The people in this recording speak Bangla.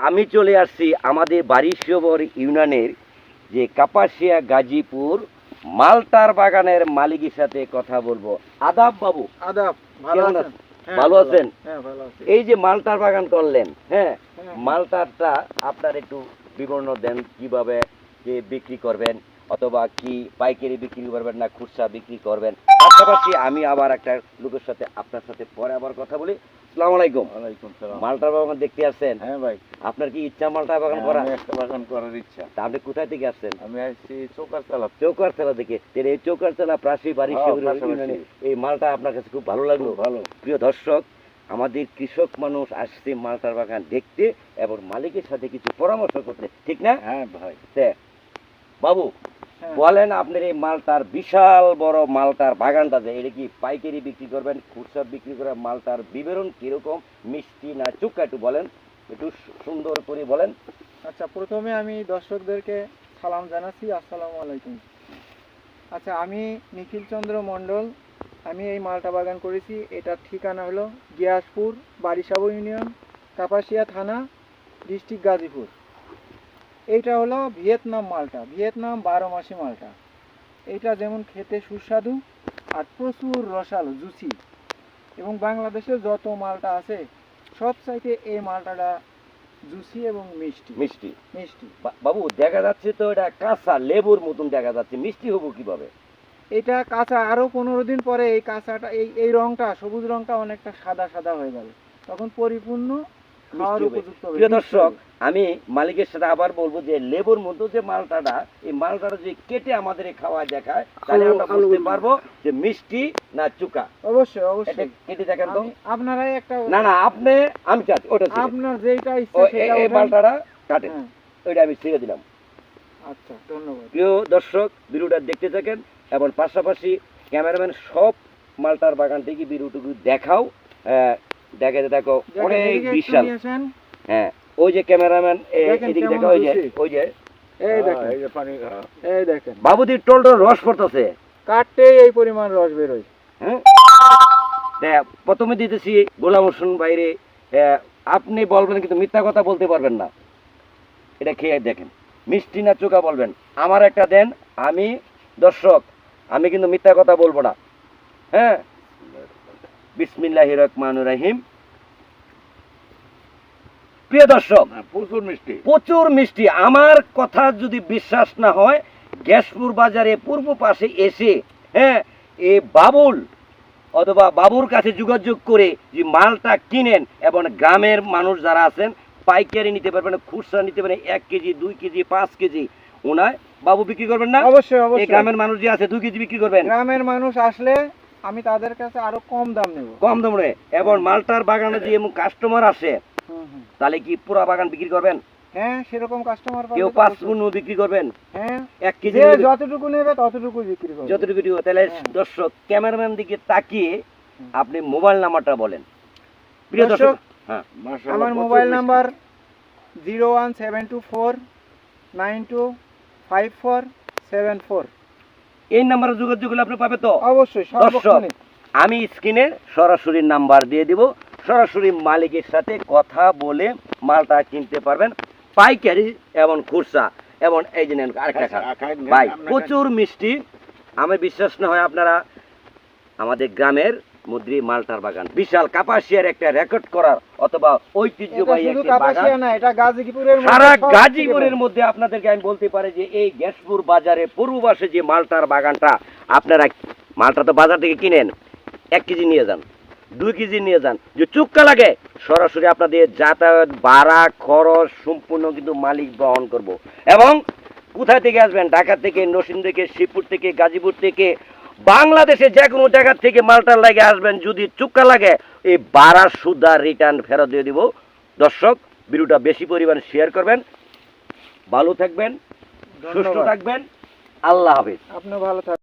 আমি চলে আসছি আমাদের বারিশবর ইউনিয়নের যে কাপাসিয়া গাজীপুর মালটার বাগানের মালিকের সাথে কথা বলবো। আদাব বাবু। আদাব। কেমন আছেন? ভালো আছেন? হ্যাঁ, ভালো আছি। এই যে মালটার বাগান করলেন, হ্যাঁ, হ্যাঁ। মালটারটা আপনার একটু বিবরণ দেন, কিভাবে যে বিক্রি করবেন, অথবা কি পাইকারি বিক্রি করবেন না খুচরা বিক্রি করবেন। পাশাপাশি আমি আবার একটা লোকের সাথে আপনার সাথে পরে আবার কথা বলি। আসসালামু আলাইকুম। ওয়ালাইকুম সালাম। মালটার বাগান দেখতে আসছেন? হ্যাঁ ভাই, আপনার কি ইচ্ছা মালটার বাগান করা? আমি একটা বাগান করার ইচ্ছা। তা আপনি কোথায় থেকে আসছেন? আমি আসছি চৌকারতলা। চৌকারতলা থেকে। এই চৌকারতলা প্রাসী বাড়ি পাশাপাশি। এই মালটা আপনার কাছে খুব ভালো লাগলো? ভালো। প্রিয় দর্শক, আমাদের কৃষক মানুষ আসছে মালটার বাগান দেখতে এবং মালিকের সাথে কিছু পরামর্শ করতে, ঠিক না? হ্যাঁ ভাই। বাবু হ্যাঁ। বলেন, আপনার এই মালটার বিশাল বড় মালটার বাগানটা যে এটা কি পাইকারি বিক্রি করবেন, খুচরা বিক্রি করে মালটার বিবরণ কিরকম, মিষ্টি না চুক্কা, একটু বলেন, একটু সুন্দর করে বলেন। আচ্ছা, প্রথমে আমি দর্শকদেরকে সালাম জানাচ্ছি, আসসালামু আলাইকুম। আচ্ছা, আমি নিখিল চন্দ্র মণ্ডল। আমি এই মালটা বাগান করেছি। এটার ঠিকানা হলো গিয়াসপুর, বারিশাবর ইউনিয়ন, কাপাসিয়া থানা, ডিস্ট্রিক্ট গাজীপুর। এইটা হলো ভিয়েতনাম মালটা, ভিয়েতনাম 12 মাসি মালটা। এইটা যেমন খেতে সুস্বাদু আর প্রচুর রসালো, জুসি, এবং বাংলাদেশের যত মালটা আছে সব চাইতে এই মালটাটা জুসি এবং মিষ্টি মিষ্টি মিষ্টি। বাবু দেখা যাচ্ছে তো এটা কাঁচা লেবুর মতন দেখা যাচ্ছে, মিষ্টি হবো কিভাবে? এটা কাঁচা, আরো 15 দিন পরে এই কাঁচাটা এই রংটা, সবুজ রংটা অনেকটা সাদা সাদা হয়ে যাবে, তখন পরিপূর্ণ খাওয়ার উপযুক্ত হবে। প্রিয় দর্শক, আমি মালিকের সাথে আবার বলবো যে লেবুর মতো যে মালটাটা, এই মালটাটা যদি কেটে আমাদের খাওয়া দেখায় তাহলে আমরা বুঝতে পারবো যে মিষ্টি না চুকা। অবশ্যই অবশ্যই কেটে দেখেন তো। আপনারাই একটা, না না, আপনি, আমি চাচ্ছি ওটা আপনার যেটা ইচ্ছা সেটা এই মালটাটা কাটেন, ওইটা আমি ছেড়ে দিলাম। আচ্ছা, ধন্যবাদ। প্রিয় দর্শক, ভিডিওটা দেখতে থাকেন এবং পাশাপাশি ক্যামেরাম্যান সব মালটার বাগান থেকে ভিডিওটুকু দেখাও। দেখাতে দেখো অনেক বিশাল। হ্যাঁ, ওই যে ক্যামেরাম্যান এদিকে দেখো, ওই যে এই দেখেন, এই যে পানি, এই দেখেন বাবুদি টল রস পড়তেছে, কাটতে এই পরিমাণ রস বের হয়। হ্যাঁ, প্রথমে দিতেছি গোলাম হোসেন বাইরে, আপনি বলবেন কিন্তু মিথ্যা কথা বলতে পারবেন না। এটা খেয়ে দেখেন মিষ্টি না চোখা বলবেন। আমার একটা দেন, আমি দর্শক, আমি কিন্তু মিথ্যা কথা বলবো না। হ্যাঁ, বিসমিল্লাহির রহমানির রহিম। প্রিয় দর্শক, প্রচুর মিষ্টি, প্রচুর মিষ্টি। আমার কথা যদি বিশ্বাস না হয়, গ্যাসপুর বাজারে পূর্ব পাশে এসে, হ্যাঁ, এই বাবুল অথবা বাবুর কাছে যোগাযোগ করে যে মালটা কিনেন, এবং গ্রামের মানুষ যারা আছেন পাইকারি নিতে পারবেন, খুচরা নিতে পারবেন, 1 কেজি 2 কেজি 5 কেজি। ওনায় বাবু বিক্রি করবেন না? অবশ্যই অবশ্যই। গ্রামের মানুষ যে আছে 2 কেজি বিক্রি করবেন। গ্রামের মানুষ আসলে আমি তাদের কাছে আরো কম দাম নেব, কম দামে। এবং মালটার বাগানে যে কাস্টমার আসে, তাহলে কি পুরো বাগান বিক্রি করবেন? হ্যাঁ, সেরকম কাস্টমার পাবে। কেউ 5 মণ বিক্রি করবেন? হ্যাঁ, 1 কেজি যতটুকু নেবে ততটুকু বিক্রি করবে, যতটুকু বিক্রি করবে। তাহলে দর্শক, ক্যামেরাম্যান দিকে তাকিয়ে আপনি মোবাইল নাম্বারটা বলেন। প্রিয় দর্শক, হ্যাঁ, আমার মোবাইল নাম্বার 01724925474। এই নাম্বারে যোগাযোগ করলে আপনি পাবে তো? অবশ্যই। দর্শক, আমি স্ক্রিনে সরাসরি নাম্বার দিয়ে দিব, সরাসরি মালিকের সাথে কথা বলে মালটা কিনতে পারবেন, পাইকারি এবং খুচরা। এবং এই যে নেন আরেকটা ভাই, প্রচুর মিষ্টি। আমার বিশ্বাস না হয় আপনারা আমাদের গ্রামের মধ্যে মালটার বাগান বিশাল, কাপাসিয়ার একটা রেকর্ড করার অথবা ঐতিহ্যবাহী একটা বাগান। সারা গাজীপুরের মধ্যে আপনাদেরকে আমি বলতে পারি যে এই গ্যাসপুর বাজারে পূর্ব পাশে যে মালটার বাগানটা, আপনারা মালটা তো বাজার থেকে কিনেন, 1 কেজি নিয়ে যান, 2 কেজি নিয়ে যান। যে চুক্কা লাগে সরাসরি আপনাদের যাতায়াত ভাড়া খরচ সম্পূর্ণ কিন্তু মালিক বহন করব। এবং কোথায় থেকে আসবেন? ঢাকা থেকে, নরসিং থেকে, শিবপুর থেকে, গাজীপুর থেকে, বাংলাদেশে যে কোনো জায়গা থেকে মালটার লাগে আসবেন, যদি চুক্কা লাগে এই ভাড়া সুদা রিটার্ন ফেরত দিয়ে দিব। দর্শক, ভিডিওটা বেশি পরিমাণ শেয়ার করবেন। ভালো থাকবেন, সুস্থ থাকবেন। আল্লাহ হাফেজ। আপনি ভালো থাকবেন।